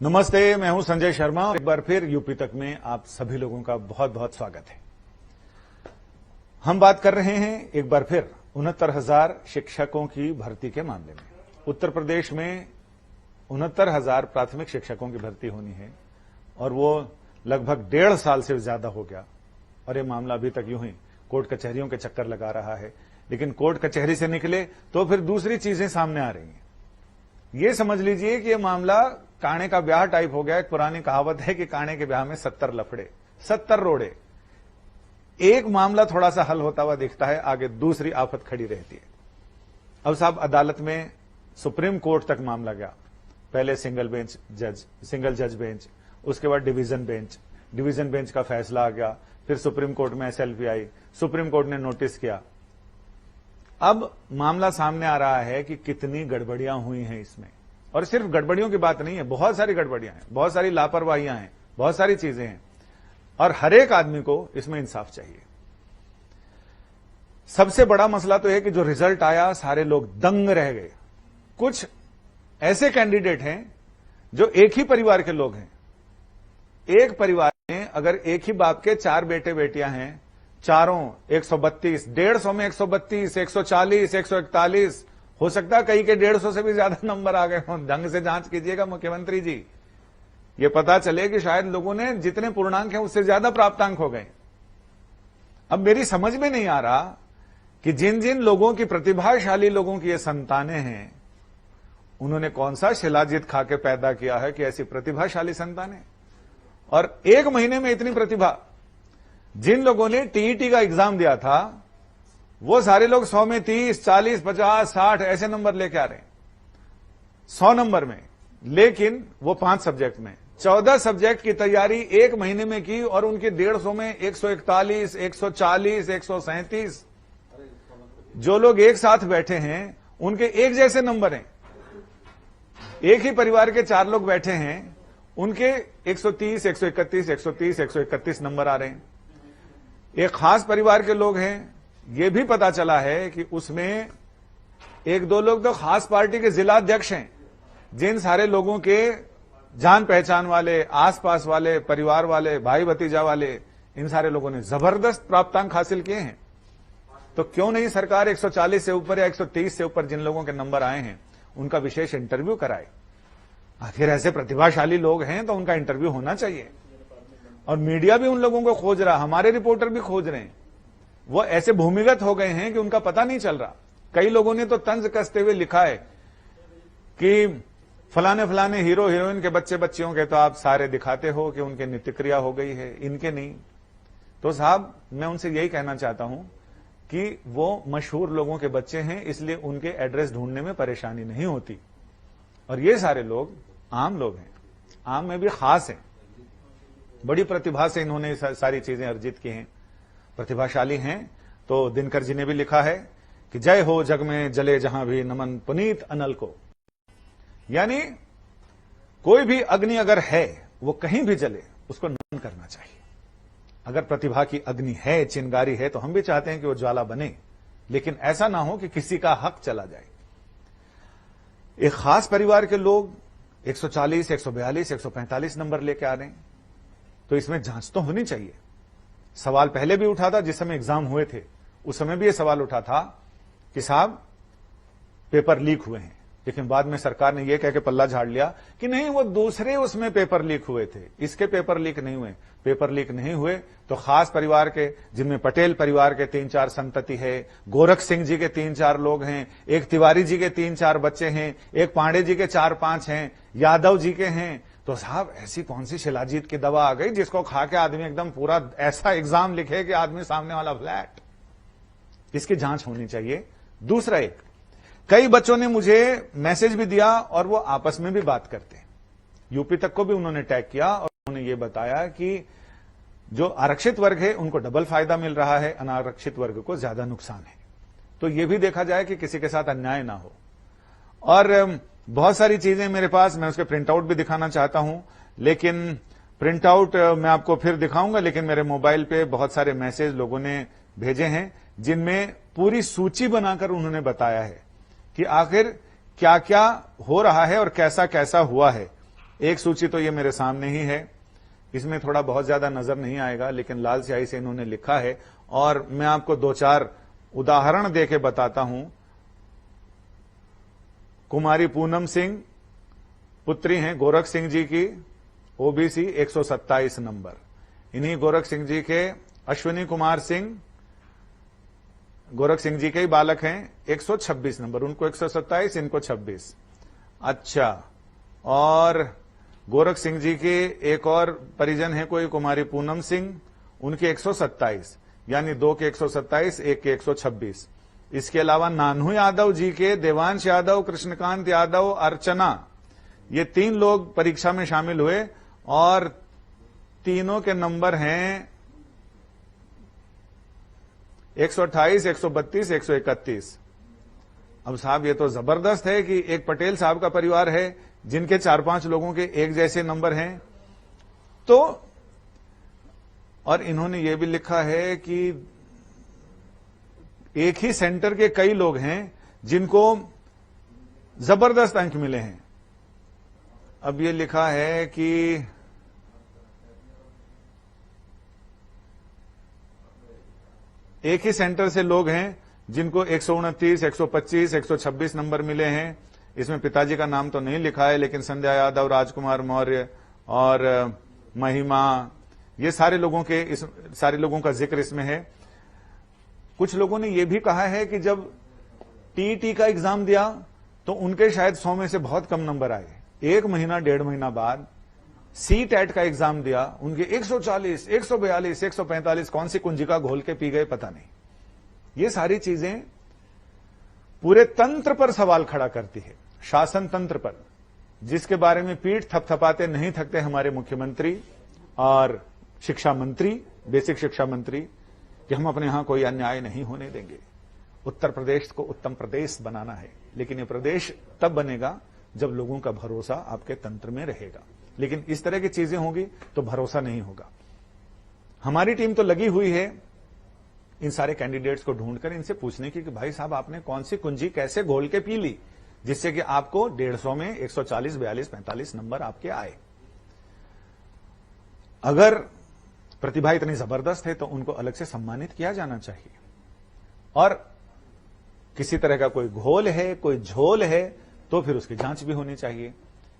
नमस्ते, मैं हूं संजय शर्मा और एक बार फिर यूपी तक में आप सभी लोगों का बहुत बहुत स्वागत है। हम बात कर रहे हैं एक बार फिर 69,000 शिक्षकों की भर्ती के मामले में। उत्तर प्रदेश में 69,000 प्राथमिक शिक्षकों की भर्ती होनी है और वो लगभग 1.5 साल से ज्यादा हो गया और ये मामला अभी तक यूं ही कोर्ट कचहरियों के चक्कर लगा रहा है। लेकिन कोर्ट कचहरी से निकले तो फिर दूसरी चीजें सामने आ रही हैं। ये समझ लीजिए कि ये मामला काणे का ब्याह टाइप हो गया। एक पुरानी कहावत है कि काणे के ब्याह में 70 लफड़े, 70 रोड़े। एक मामला थोड़ा सा हल होता हुआ दिखता है, आगे दूसरी आफत खड़ी रहती है। अब साहब अदालत में सुप्रीम कोर्ट तक मामला गया। पहले सिंगल जज बेंच, उसके बाद डिवीजन बेंच का फैसला आ गया, फिर सुप्रीम कोर्ट में SLP आई, सुप्रीम कोर्ट ने नोटिस किया। अब मामला सामने आ रहा है कि कितनी गड़बड़ियां हुई हैं इसमें। और सिर्फ गड़बड़ियों की बात नहीं है, बहुत सारी गड़बड़ियां हैं, बहुत सारी लापरवाहियां हैं, बहुत सारी चीजें हैं और हर एक आदमी को इसमें इंसाफ चाहिए। सबसे बड़ा मसला तो है कि जो रिजल्ट आया सारे लोग दंग रह गए। कुछ ऐसे कैंडिडेट हैं जो एक ही परिवार के लोग हैं। एक परिवार में अगर एक ही बाप के 4 बेटे बेटियां हैं, चारों 132, 150 में 132, 140, 141, हो सकता है कई के 150 से भी ज्यादा नंबर आ गए हों। ढंग से जांच कीजिएगा मुख्यमंत्री जी, ये पता चले कि शायद लोगों ने जितने पूर्णांक हैं उससे ज्यादा प्राप्तांक हो गए। अब मेरी समझ में नहीं आ रहा कि जिन जिन लोगों की, प्रतिभाशाली लोगों की ये संतानें हैं, उन्होंने कौन सा शिलाजीत खा के पैदा किया है कि ऐसी प्रतिभाशाली संतानें। और 1 महीने में इतनी प्रतिभा। जिन लोगों ने TET का एग्जाम दिया था वो सारे लोग 100 में 30, 40, 50, 60 ऐसे नंबर लेके आ रहे हैं 100 नंबर में। लेकिन वो 5 सब्जेक्ट में 14 सब्जेक्ट की तैयारी 1 महीने में की और उनके 150 में 141, 140, 137। जो लोग एक साथ बैठे हैं उनके एक जैसे नंबर हैं। एक ही परिवार के 4 लोग बैठे हैं, उनके 130, 131, 130, 131 नंबर आ रहे हैं। एक खास परिवार के लोग हैं, ये भी पता चला है कि उसमें 1-2 लोग तो खास पार्टी के जिला अध्यक्ष हैं। जिन सारे लोगों के जान पहचान वाले, आसपास वाले, परिवार वाले, भाई भतीजा वाले, इन सारे लोगों ने जबरदस्त प्राप्तांक हासिल किए हैं। तो क्यों नहीं सरकार 140 से ऊपर या 130 से ऊपर जिन लोगों के नंबर आए हैं उनका विशेष इंटरव्यू कराए। आखिर ऐसे प्रतिभाशाली लोग हैं तो उनका इंटरव्यू होना चाहिए। और मीडिया भी उन लोगों को खोज रहा, हमारे रिपोर्टर भी खोज रहे हैं। वो ऐसे भूमिगत हो गए हैं कि उनका पता नहीं चल रहा। कई लोगों ने तो तंज कसते हुए लिखा है कि फलाने फलाने हीरो हीरोइन के बच्चे बच्चियों के तो आप सारे दिखाते हो कि उनके नित्य क्रिया हो गई है, इनके नहीं। तो साहब मैं उनसे यही कहना चाहता हूं कि वो मशहूर लोगों के बच्चे हैं, इसलिए उनके एड्रेस ढूंढने में परेशानी नहीं होती। और ये सारे लोग आम लोग हैं, आम में भी खास हैं। बड़ी प्रतिभा से इन्होंने सारी चीजें अर्जित की हैं, प्रतिभाशाली हैं। तो दिनकर जी ने भी लिखा है कि जय हो जग में जले जहां भी नमन पुनीत अनल को। यानी कोई भी अग्नि अगर है वो कहीं भी जले, उसको नमन करना चाहिए। अगर प्रतिभा की अग्नि है, चिंगारी है, तो हम भी चाहते हैं कि वो ज्वाला बने, लेकिन ऐसा ना हो कि किसी का हक चला जाए। एक खास परिवार के लोग 140, 142, 145 नंबर लेके आ रहे हैं, तो इसमें जांच तो होनी चाहिए। सवाल पहले भी उठा था, जिस समय एग्जाम हुए थे उस समय भी यह सवाल उठा था कि साहब पेपर लीक हुए हैं। लेकिन बाद में सरकार ने यह कह के पल्ला झाड़ लिया कि नहीं, वो दूसरे उसमें पेपर लीक हुए थे, इसके पेपर लीक नहीं हुए। पेपर लीक नहीं हुए तो खास परिवार के, जिनमें पटेल परिवार के 3-4 संतति है, गोरख सिंह जी के 3-4 लोग हैं, एक तिवारी जी के 3-4 बच्चे हैं, एक पांडे जी के 4-5 हैं, यादव जी के हैं। तो साहब ऐसी कौन सी शिलाजीत की दवा आ गई जिसको खा के आदमी एकदम पूरा ऐसा एग्जाम लिखे कि आदमी सामने वाला फ्लैट। इसकी जांच होनी चाहिए। दूसरा, एक कई बच्चों ने मुझे मैसेज भी दिया और वो आपस में भी बात करते हैं। यूपी तक को भी उन्होंने टैग किया और उन्होंने ये बताया कि जो आरक्षित वर्ग है उनको डबल फायदा मिल रहा है, अनारक्षित वर्ग को ज्यादा नुकसान है। तो ये भी देखा जाए कि किसी के साथ अन्याय ना हो। और बहुत सारी चीजें मेरे पास, मैं उसके प्रिंट आउट भी दिखाना चाहता हूं, लेकिन प्रिंट आउट मैं आपको फिर दिखाऊंगा। लेकिन मेरे मोबाइल पे बहुत सारे मैसेज लोगों ने भेजे हैं जिनमें पूरी सूची बनाकर उन्होंने बताया है कि आखिर क्या क्या हो रहा है और कैसा कैसा हुआ है। एक सूची तो ये मेरे सामने ही है, इसमें थोड़ा बहुत ज्यादा नजर नहीं आएगा, लेकिन लाल स्याही से इन्होंने लिखा है और मैं आपको 2-4 उदाहरण देके बताता हूं। कुमारी पूनम सिंह पुत्री हैं गोरख सिंह जी की, ओबीसी 127 नंबर। इन्हीं गोरख सिंह जी के अश्विनी कुमार सिंह गोरख सिंह जी के ही बालक हैं, 126 नंबर, उनको 127, इनको 26। अच्छा, और गोरख सिंह जी के एक और परिजन है कोई कुमारी पूनम सिंह, उनके 127, यानी 2 के 127, 1 के 126। इसके अलावा नानू यादव जी के देवांश यादव, कृष्णकांत यादव, अर्चना, ये 3 लोग परीक्षा में शामिल हुए और तीनों के नंबर हैं 128, 132, 131। अब साहब ये तो जबरदस्त है कि एक पटेल साहब का परिवार है जिनके 4-5 लोगों के एक जैसे नंबर हैं। तो और इन्होंने ये भी लिखा है कि एक ही सेंटर के कई लोग हैं जिनको जबरदस्त अंक मिले हैं। अब ये लिखा है कि एक ही सेंटर से लोग हैं जिनको 129, 125, 126 नंबर मिले हैं। इसमें पिताजी का नाम तो नहीं लिखा है, लेकिन संध्या यादव, राजकुमार मौर्य और महिमा, ये सारे लोगों का जिक्र इसमें है। कुछ लोगों ने यह भी कहा है कि जब टीईटी का एग्जाम दिया तो उनके शायद 100 में से बहुत कम नंबर आए। 1 महीना 1.5 महीना बाद सीटेट का एग्जाम दिया, उनके 140, 142, 145 कौन सी कुंजिका घोल के पी गए पता नहीं। ये सारी चीजें पूरे तंत्र पर सवाल खड़ा करती है, शासन तंत्र पर, जिसके बारे में पीठ थपथपाते नहीं थकते हमारे मुख्यमंत्री और शिक्षा मंत्री, बेसिक शिक्षा मंत्री, कि हम अपने यहां कोई अन्याय नहीं होने देंगे। उत्तर प्रदेश को उत्तम प्रदेश बनाना है, लेकिन यह प्रदेश तब बनेगा जब लोगों का भरोसा आपके तंत्र में रहेगा। लेकिन इस तरह की चीजें होंगी तो भरोसा नहीं होगा। हमारी टीम तो लगी हुई है इन सारे कैंडिडेट्स को ढूंढकर इनसे पूछने की कि भाई साहब आपने कौन सी कुंजी कैसे घोल के पी ली जिससे कि आपको 150 में 140, 42, 45 नंबर आपके आए। अगर प्रतिभा इतनी जबरदस्त है तो उनको अलग से सम्मानित किया जाना चाहिए। और किसी तरह का कोई घोल है, कोई झोल है, तो फिर उसकी जांच भी होनी चाहिए।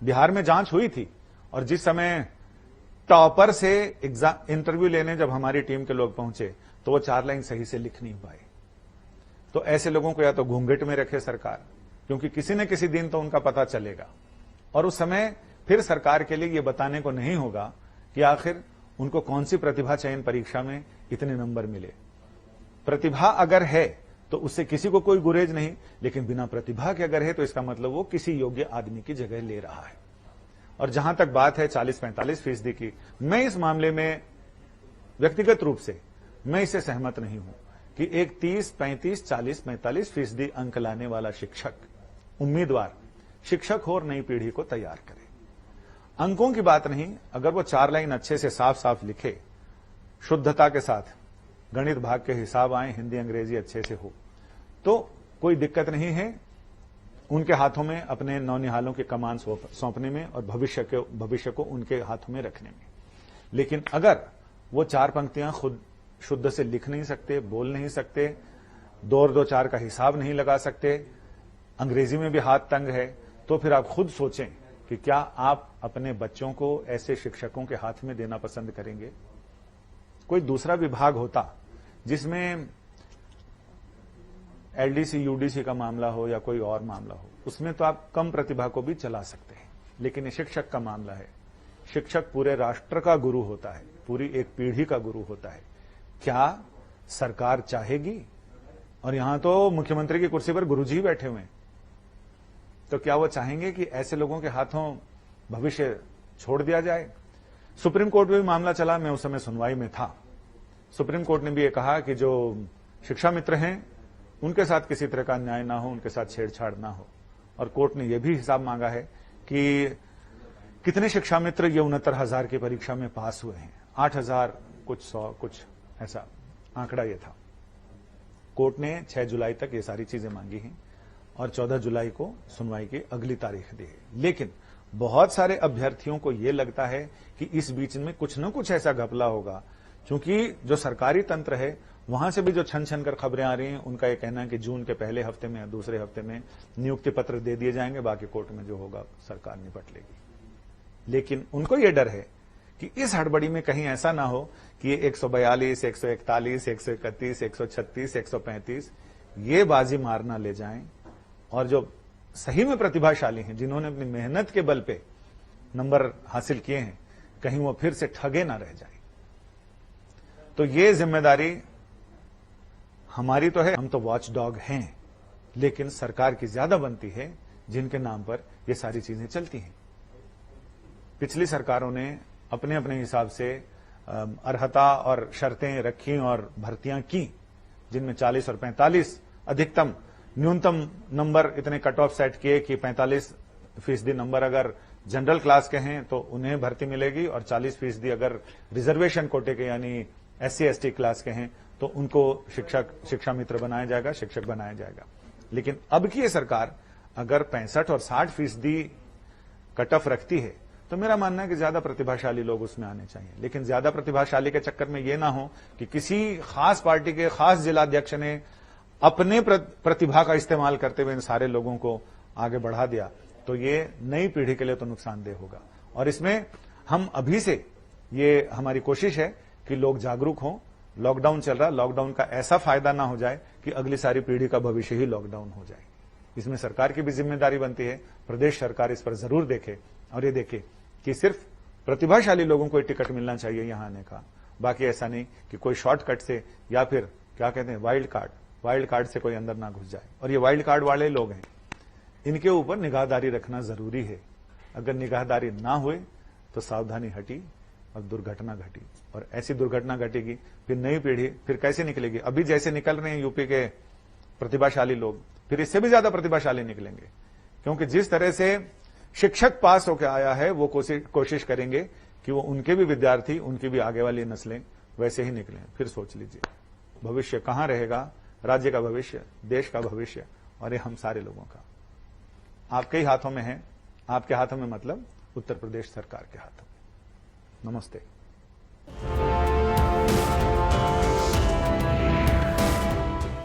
बिहार में जांच हुई थी और जिस समय टॉपर से इंटरव्यू लेने जब हमारी टीम के लोग पहुंचे तो वो 4 लाइन सही से लिख नहीं पाए। तो ऐसे लोगों को या तो घूंघट में रखे सरकार, क्योंकि किसी न किसी दिन तो उनका पता चलेगा और उस समय फिर सरकार के लिए ये बताने को नहीं होगा कि आखिर उनको कौन सी प्रतिभा चयन परीक्षा में इतने नंबर मिले। प्रतिभा अगर है तो उससे किसी को कोई गुरेज नहीं, लेकिन बिना प्रतिभा के अगर है तो इसका मतलब वो किसी योग्य आदमी की जगह ले रहा है। और जहां तक बात है 40-45% की, मैं इस मामले में व्यक्तिगत रूप से मैं इससे सहमत नहीं हूं कि एक 30, 35, 40, 45% अंक लाने वाला शिक्षक, उम्मीदवार शिक्षक हो और नई पीढ़ी को तैयार करे। अंकों की बात नहीं, अगर वो 4 लाइन अच्छे से साफ साफ लिखे, शुद्धता के साथ, गणित भाग के हिसाब आए, हिंदी अंग्रेजी अच्छे से हो, तो कोई दिक्कत नहीं है उनके हाथों में अपने नौनिहालों के कमान सौंपने में और भविष्य को उनके हाथों में रखने में। लेकिन अगर वो 4 पंक्तियां खुद शुद्ध से लिख नहीं सकते, बोल नहीं सकते, 2 और 2 4 का हिसाब नहीं लगा सकते, अंग्रेजी में भी हाथ तंग है, तो फिर आप खुद सोचें कि क्या आप अपने बच्चों को ऐसे शिक्षकों के हाथ में देना पसंद करेंगे। कोई दूसरा विभाग होता जिसमें एलडीसी, यूडीसी का मामला हो या कोई और मामला हो, उसमें तो आप कम प्रतिभा को भी चला सकते हैं। लेकिन ये शिक्षक का मामला है। शिक्षक पूरे राष्ट्र का गुरु होता है, पूरी एक पीढ़ी का गुरु होता है। क्या सरकार चाहेगी, और यहां तो मुख्यमंत्री की कुर्सी पर गुरुजी बैठे हुए हैं, तो क्या वो चाहेंगे कि ऐसे लोगों के हाथों भविष्य छोड़ दिया जाए। सुप्रीम कोर्ट में भी मामला चला, मैं उस समय सुनवाई में था। सुप्रीम कोर्ट ने भी ये कहा कि जो शिक्षा मित्र हैं उनके साथ किसी तरह का अन्याय ना हो, उनके साथ छेड़छाड़ ना हो। और कोर्ट ने यह भी हिसाब मांगा है कि कितने शिक्षा मित्र ये 69,000 की परीक्षा में पास हुए हैं। 8,000 कुछ 100 कुछ ऐसा आंकड़ा ये था। कोर्ट ने 6 जुलाई तक ये सारी चीजें मांगी हैं और 14 जुलाई को सुनवाई की अगली तारीख दी है। लेकिन बहुत सारे अभ्यर्थियों को यह लगता है कि इस बीच में कुछ न कुछ ऐसा घपला होगा, क्योंकि जो सरकारी तंत्र है वहां से भी जो छन छन कर खबरें आ रही हैं, उनका यह कहना है कि जून के पहले हफ्ते में या दूसरे हफ्ते में नियुक्ति पत्र दे दिए जाएंगे, बाकी कोर्ट में जो होगा सरकार निपट लेगी। लेकिन उनको यह डर है कि इस हड़बड़ी में कहीं ऐसा ना हो कि ये 142, 141, 131, 136, 135 ये बाजी मारना ले जाएं, और जो सही में प्रतिभाशाली हैं, जिन्होंने अपनी मेहनत के बल पे नंबर हासिल किए हैं, कहीं वो फिर से ठगे ना रह जाए। तो ये जिम्मेदारी हमारी तो है, हम तो वॉच डॉग हैं, लेकिन सरकार की ज्यादा बनती है जिनके नाम पर ये सारी चीजें चलती हैं। पिछली सरकारों ने अपने अपने हिसाब से अर्हता और शर्तें रखी और भर्तियां की, जिनमें 40 और 45 अधिकतम, न्यूनतम नंबर इतने कट ऑफ सेट किए कि 45% नंबर अगर जनरल क्लास के हैं तो उन्हें भर्ती मिलेगी, और 40% अगर रिजर्वेशन कोटे के यानी SC/ST क्लास के हैं तो उनको शिक्षा मित्र बनाया जाएगा, शिक्षक बनाया जाएगा। लेकिन अब की ये सरकार अगर 65 और 60% कट ऑफ रखती है तो मेरा मानना है कि ज्यादा प्रतिभाशाली लोग उसमें आने चाहिए। लेकिन ज्यादा प्रतिभाशाली के चक्कर में यह ना हो कि किसी खास पार्टी के खास जिलाध्यक्ष ने अपने प्रतिभा का इस्तेमाल करते हुए इन सारे लोगों को आगे बढ़ा दिया, तो ये नई पीढ़ी के लिए तो नुकसानदेह होगा। और इसमें हम अभी से, ये हमारी कोशिश है कि लोग जागरूक हों। लॉकडाउन चल रहा, लॉकडाउन का ऐसा फायदा ना हो जाए कि अगली सारी पीढ़ी का भविष्य ही लॉकडाउन हो जाए। इसमें सरकार की भी जिम्मेदारी बनती है, प्रदेश सरकार इस पर जरूर देखे और ये देखे कि सिर्फ प्रतिभाशाली लोगों को टिकट मिलना चाहिए यहां आने का, बाकी ऐसा नहीं कि कोई शॉर्टकट से या फिर क्या कहते हैं वाइल्ड कार्ड से कोई अंदर ना घुस जाए। और ये वाइल्ड कार्ड वाले लोग हैं, इनके ऊपर निगाहदारी रखना जरूरी है। अगर निगाहदारी ना हुए तो सावधानी हटी और दुर्घटना घटी, और ऐसी दुर्घटना घटेगी फिर नई पीढ़ी फिर कैसे निकलेगी। अभी जैसे निकल रहे हैं यूपी के प्रतिभाशाली लोग, फिर इससे भी ज्यादा प्रतिभाशाली निकलेंगे, क्योंकि जिस तरह से शिक्षक पास होकर आया है वो कोशिश करेंगे कि वो उनके भी विद्यार्थी, उनकी भी आगे वाली नस्लें वैसे ही निकलें। फिर सोच लीजिए भविष्य कहां रहेगा, राज्य का भविष्य, देश का भविष्य, और ये हम सारे लोगों का आपके ही हाथों में है। आपके हाथों में मतलब उत्तर प्रदेश सरकार के हाथों में। नमस्ते।